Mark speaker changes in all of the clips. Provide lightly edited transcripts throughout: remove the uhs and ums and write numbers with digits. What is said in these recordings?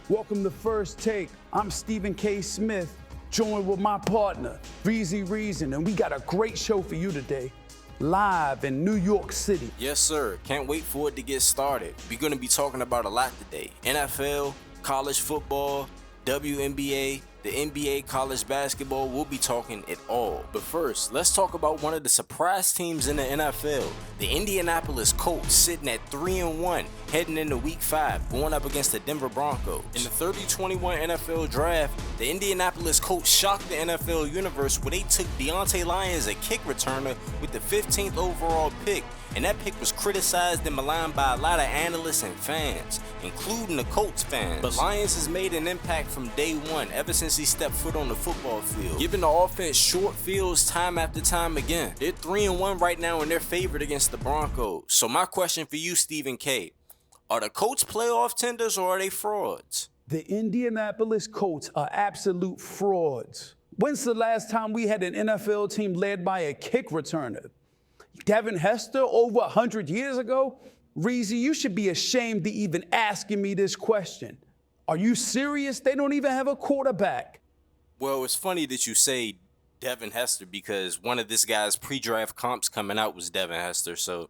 Speaker 1: Welcome to First Take. I'm Stephen K. Smith, joined with my partner, Reezy Reason, and we got a great show for you today, live in New York City.
Speaker 2: Yes, sir. Can't wait for it to get started. We're going to be talking about a lot today. NFL, college football, WNBA, the NBA, college basketball. We'll be talking it all. But first, let's talk about one of the surprise teams in the NFL. The Indianapolis Colts sitting at 3-1, heading into Week 5, going up against the Denver Broncos. In the 2021 NFL Draft, the Indianapolis Colts shocked the NFL universe where they took Deontay Lyons, a kick returner, with the 15th overall pick. And that pick was criticized and maligned by a lot of analysts and fans, including the Colts fans. But Lyons has made an impact from day one, ever since he stepped foot on the football field, giving the offense short fields time after time again. They're 3-1 right now and they're favored against the Broncos. So my question for you, Stephen K., are the Colts playoff tenders or are they frauds?
Speaker 1: The Indianapolis Colts are absolute frauds. When's the last time we had an NFL team led by a kick returner? Devin Hester over 100 years ago? Reezy, you should be ashamed to even asking me this question. Are you serious? They don't even have a quarterback.
Speaker 2: Well, it's funny that you say Devin Hester because one of this guy's pre-draft comps coming out was Devin Hester, so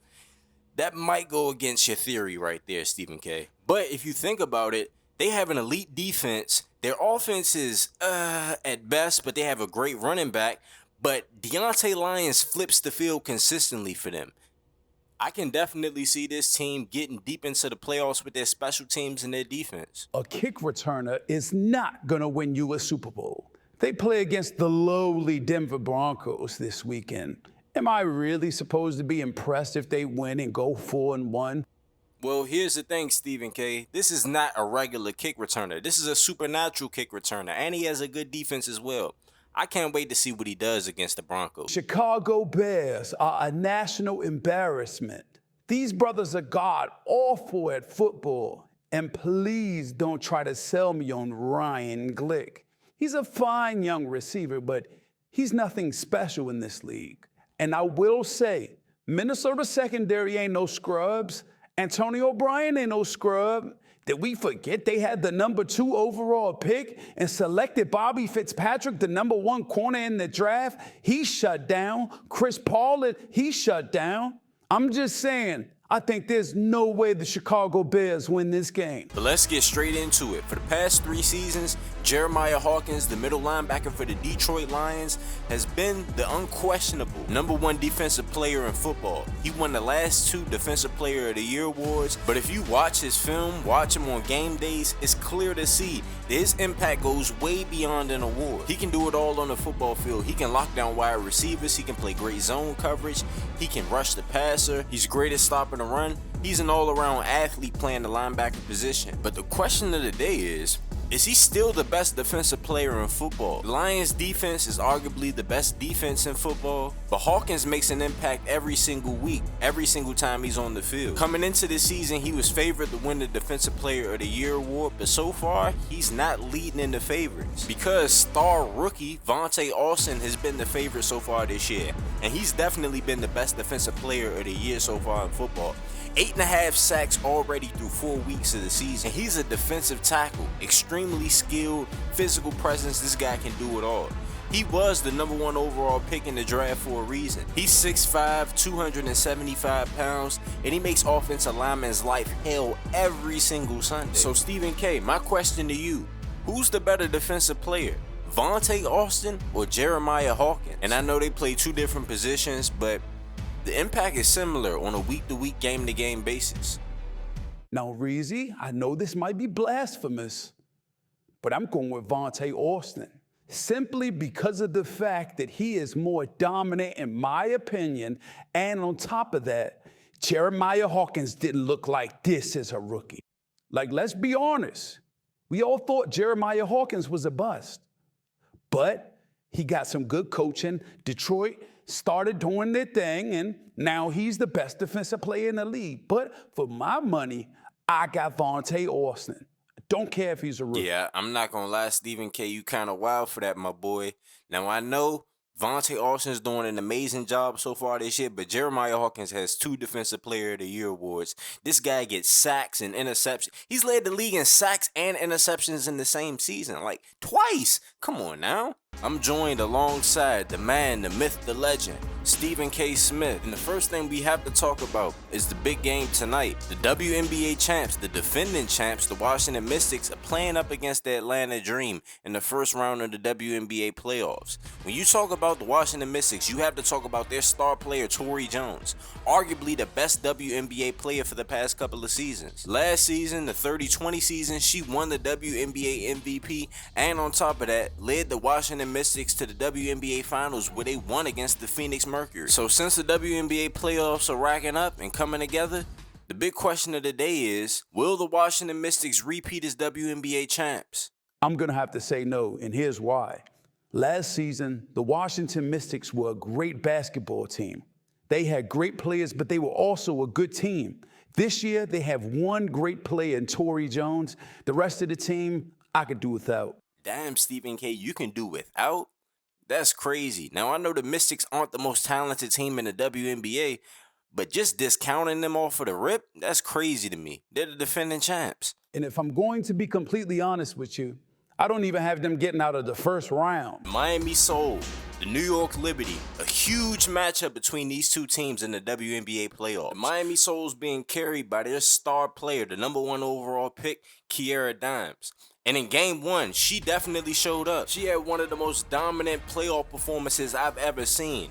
Speaker 2: that might go against your theory right there, Stephen K. But if you think about it, they have an elite defense. Their offense is at best, but they have a great running back. But Deontay Lyons flips the field consistently for them. I can definitely see this team getting deep into the playoffs with their special teams and their defense.
Speaker 1: A kick returner is not going to win you a Super Bowl. They play against the lowly Denver Broncos this weekend. Am I really supposed to be impressed if they win and go 4-1?
Speaker 2: Well, here's the thing, Stephen K. This is not a regular kick returner. This is a supernatural kick returner, and he has a good defense as well. I can't wait to see what he does against the Broncos.
Speaker 1: Chicago Bears are a national embarrassment. These brothers are god awful at football. And please don't try to sell me on Ryan Glick. He's a fine young receiver, but he's nothing special in this league. And I will say, Minnesota secondary ain't no scrubs. Antonio Brown ain't no scrub. Did we forget they had the number 2 overall pick and selected Bobby Fitzpatrick, the number 1 corner in the draft? He shut down. Chris Paul, he shut down. I'm just saying, I think there's no way the Chicago Bears win this game.
Speaker 2: But let's get straight into it. For the past 3 seasons, Jeremiah Hawkins, the middle linebacker for the Detroit Lions, has been the unquestionable number 1 defensive player in football. He won the last 2 Defensive Player of the Year awards, but if you watch his film, watch him on game days, it's clear to see that his impact goes way beyond an award. He can do it all on the football field. He can lock down wide receivers, he can play great zone coverage, he can rush the passer, he's great at stopping the run. He's an all-around athlete playing the linebacker position. But the question of the day is he still the best defensive player in football? The Lions defense is arguably the best defense in football, but Hawkins makes an impact every single week, every single time he's on the field. Coming into this season, he was favored to win the Defensive Player of the Year award, but so far, he's not leading in the favorites because star rookie Vontae Austin has been the favorite so far this year, and he's definitely been the best defensive player of the year so far in football. 8.5 sacks already through 4 weeks of the season. He's a defensive tackle, extremely skilled, physical presence. This guy can do it all. He was the number 1 overall pick in the draft for a reason. He's 6'5", 275 pounds, and he makes offensive linemen's life hell every single Sunday. So Stephen K., my question to you, who's the better defensive player? Vontae Austin or Jeremiah Hawkins? And I know they play 2 different positions, but the impact is similar on a week-to-week, game-to-game basis.
Speaker 1: Now, Reezy, I know this might be blasphemous, but I'm going with Vontae Austin, simply because of the fact that he is more dominant, in my opinion, and on top of that, Jeremiah Hawkins didn't look like this as a rookie. Like, let's be honest, we all thought Jeremiah Hawkins was a bust, but he got some good coaching. Detroit started doing their thing, and now he's the best defensive player in the league. But for my money, I got Vontae Austin. Don't care if he's a rookie.
Speaker 2: Yeah, I'm not going to lie, Stephen K., you kind of wild for that, my boy. Now, I know Vontae Austin's doing an amazing job so far this year, but Jeremiah Hawkins has 2 Defensive Player of the Year awards. This guy gets sacks and interceptions. He's led the league in sacks and interceptions in the same season, like twice. Come on now. I'm joined alongside the man, the myth, the legend, Stephen K. Smith. And the first thing we have to talk about is the big game tonight. The WNBA champs, the defending champs, the Washington Mystics, are playing up against the Atlanta Dream in the first round of the WNBA playoffs. When you talk about the Washington Mystics, you have to talk about their star player, Tori Jones, arguably the best WNBA player for the past couple of seasons. Last season, the 30-20 season, she won the WNBA MVP, and on top of that, led the Washington Mystics to the WNBA Finals, where they won against the Phoenix Mercury. So since the WNBA playoffs are racking up and coming together, the big question of the day is, will the Washington Mystics repeat as WNBA champs?
Speaker 1: I'm going to have to say no, and here's why. Last season, the Washington Mystics were a great basketball team. They had great players, but they were also a good team. This year, they have one great player in Tori Jones. The rest of the team, I could do without.
Speaker 2: Damn, Stephen K., you can do without? That's crazy. Now, I know the Mystics aren't the most talented team in the WNBA, but just discounting them off of the rip, that's crazy to me. They're the defending champs.
Speaker 1: And if I'm going to be completely honest with you, I don't even have them getting out of the first round.
Speaker 2: Miami Soul, the New York Liberty, a huge matchup between these two teams in the WNBA playoffs. The Miami Soul's being carried by their star player, the number 1 overall pick, Kiera Dimes. And in game 1, she definitely showed up. She had one of the most dominant playoff performances I've ever seen.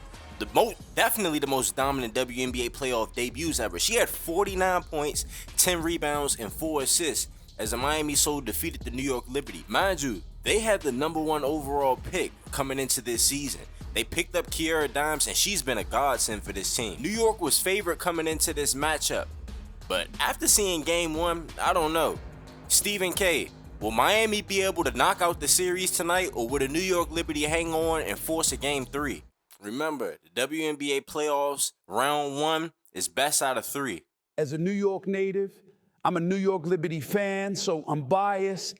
Speaker 2: Definitely the most dominant WNBA playoff debuts ever. She had 49 points, 10 rebounds, and 4 assists as the Miami Soul defeated the New York Liberty. Mind you, they had the number 1 overall pick coming into this season. They picked up Kiera Dimes, and she's been a godsend for this team. New York was favored coming into this matchup, but after seeing game 1, I don't know. Stephen K., will Miami be able to knock out the series tonight, or will the New York Liberty hang on and force a game 3? Remember, the WNBA playoffs, round 1 is best out of 3.
Speaker 1: As a New York native, I'm a New York Liberty fan, so I'm biased.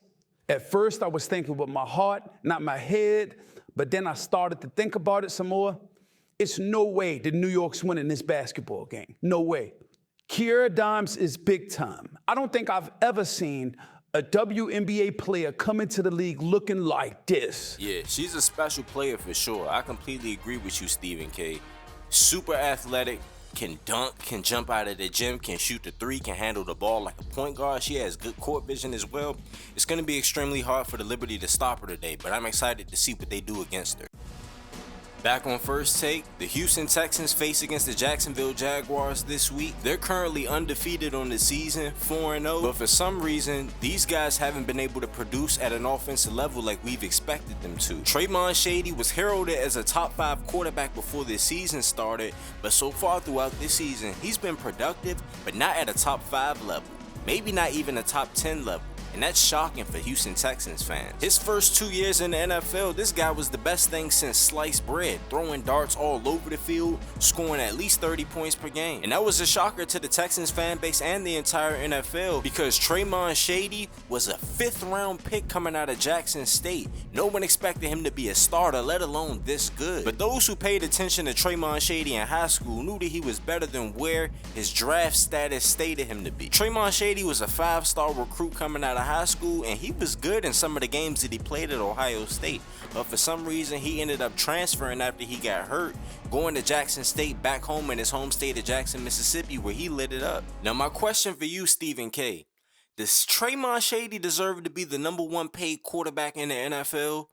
Speaker 1: At first, I was thinking with my heart, not my head, but then I started to think about it some more. It's no way that New York's winning this basketball game. No way. Kiera Dimes is big time. I don't think I've ever seen a WNBA player come into the league looking like this.
Speaker 2: Yeah, she's a special player for sure. I completely agree with you, Stephen K. Super athletic, can dunk, can jump out of the gym, can shoot the 3, can handle the ball like a point guard. She has good court vision as well. It's going to be extremely hard for the Liberty to stop her today, but I'm excited to see what they do against her. Back on First Take, the Houston Texans face against the Jacksonville Jaguars this week. They're currently undefeated on the season, 4-0, but for some reason, these guys haven't been able to produce at an offensive level like we've expected them to. Trayvon Shady was heralded as a top 5 quarterback before this season started, but so far throughout this season, he's been productive, but not at a top 5 level, maybe not even a top 10 level. And that's shocking for Houston Texans fans. His first 2 years in the NFL, this guy was the best thing since sliced bread, throwing darts all over the field, scoring at least 30 points per game. And that was a shocker to the Texans fan base and the entire NFL, because Trayvon Shady was a 5th round pick coming out of Jackson State. No one expected him to be a starter, let alone this good. But those who paid attention to Trayvon Shady in high school knew that he was better than where his draft status stated him to be. Trayvon Shady was a 5-star recruit coming out of high school, and he was good in some of the games that he played at Ohio State, but for some reason he ended up transferring after he got hurt, going to Jackson State, back home in his home state of Jackson, Mississippi, where he lit it up. Now my question for you, Stephen K., does Trayvon Shady deserve to be the number 1 paid quarterback in the NFL?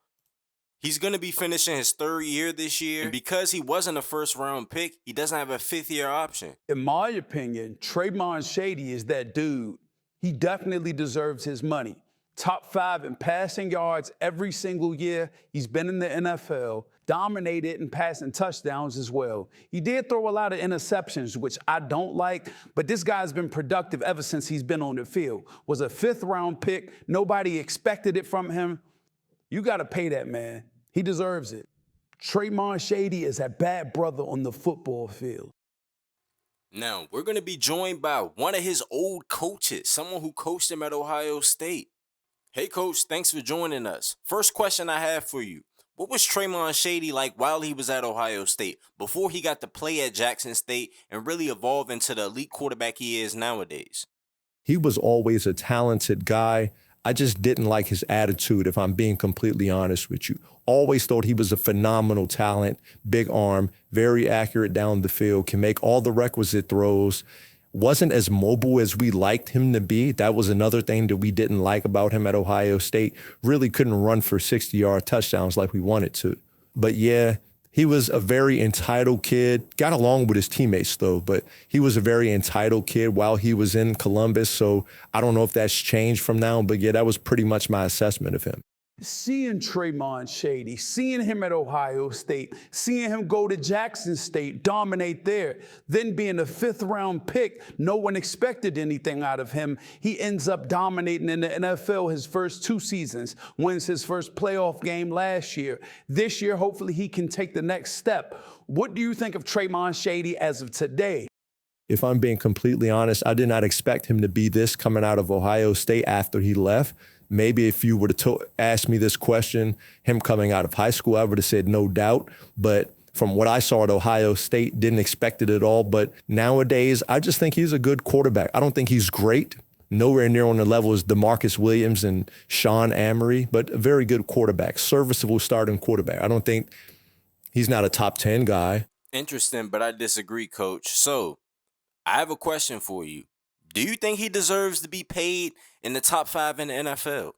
Speaker 2: He's going to be finishing his 3rd year this year, and because he wasn't a 1st round pick, he doesn't have a 5th year option.
Speaker 1: In my opinion, Trayvon Shady is that dude. He definitely deserves his money. Top 5 in passing yards every single year he's been in the NFL, dominated in passing touchdowns as well. He did throw a lot of interceptions, which I don't like, but this guy's been productive ever since he's been on the field. Was a 5th round pick. Nobody expected it from him. You got to pay that man. He deserves it. Trayvon Shady is a bad brother on the football field.
Speaker 2: Now, we're going to be joined by one of his old coaches, someone who coached him at Ohio State. Hey, Coach, thanks for joining us. First question I have for you. What was Traymon Shady like while he was at Ohio State, before he got to play at Jackson State and really evolve into the elite quarterback he is nowadays?
Speaker 3: He was always a talented guy. I just didn't like his attitude, if I'm being completely honest with you. Always thought he was a phenomenal talent, big arm, very accurate down the field, can make all the requisite throws. Wasn't as mobile as we liked him to be. That was another thing that we didn't like about him at Ohio State. Really couldn't run for 60-yard touchdowns like we wanted to. But yeah, he was a very entitled kid. Got along with his teammates, though, but he was a very entitled kid while he was in Columbus. So I don't know if that's changed from now, but yeah, that was pretty much my assessment of him.
Speaker 1: Seeing Traymon Shady, seeing him at Ohio State, seeing him go to Jackson State, dominate there, then being a 5th-round pick, no one expected anything out of him. He ends up dominating in the NFL his first 2 seasons, wins his first playoff game last year. This year, hopefully he can take the next step. What do you think of Traymon Shady as of today?
Speaker 3: If I'm being completely honest, I did not expect him to be this coming out of Ohio State after he left. Maybe if you were to ask me this question, him coming out of high school, I would have said no doubt. But from what I saw at Ohio State, didn't expect it at all. But nowadays, I just think he's a good quarterback. I don't think he's great. Nowhere near on the level as DeMarcus Williams and Sean Amory, but a very good quarterback, serviceable starting quarterback. I don't think he's not a top 10 guy.
Speaker 2: Interesting, but I disagree, Coach. So, I have a question for you. Do you think he deserves to be paid in the top 5 in the NFL?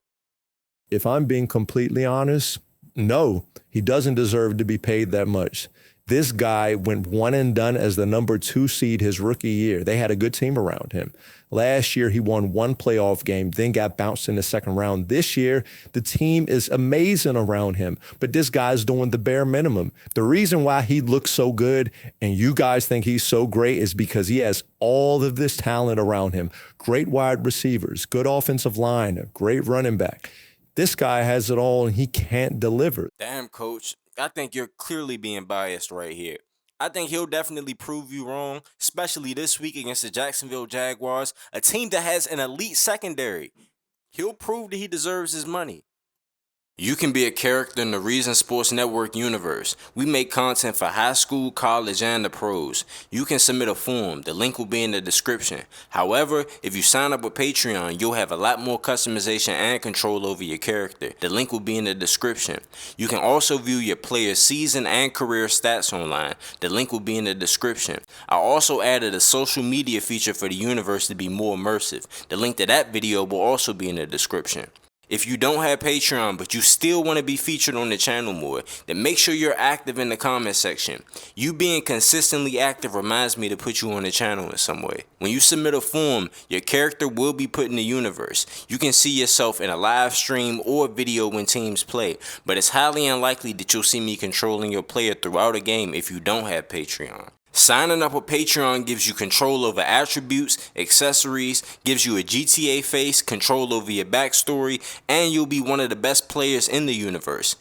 Speaker 3: If I'm being completely honest, no, he doesn't deserve to be paid that much. This guy went one and done as the number 2 seed his rookie year. They had a good team around him. Last year, he won 1 playoff game, then got bounced in the second round. This year, the team is amazing around him, but this guy's doing the bare minimum. The reason why he looks so good and you guys think he's so great is because he has all of this talent around him. Great wide receivers, good offensive line, a great running back. This guy has it all and he can't deliver.
Speaker 2: Damn, Coach. I think you're clearly being biased right here. I think he'll definitely prove you wrong, especially this week against the Jacksonville Jaguars, a team that has an elite secondary. He'll prove that he deserves his money. You can be a character in the Reason Sports Network universe. We make content for high school, college, and the pros. You can submit a form. The link will be in the description. However, if you sign up with Patreon, you'll have a lot more customization and control over your character. The link will be in the description. You can also view your player's season and career stats online. The link will be in the description. I also added a social media feature for the universe to be more immersive. The link to that video will also be in the description. If you don't have Patreon, but you still want to be featured on the channel more, then make sure you're active in the comment section. You being consistently active reminds me to put you on the channel in some way. When you submit a form, your character will be put in the universe. You can see yourself in a live stream or video when teams play, but it's highly unlikely that you'll see me controlling your player throughout a game if you don't have Patreon. Signing up with Patreon gives you control over attributes, accessories, gives you a GTA face, control over your backstory, and you'll be one of the best players in the universe.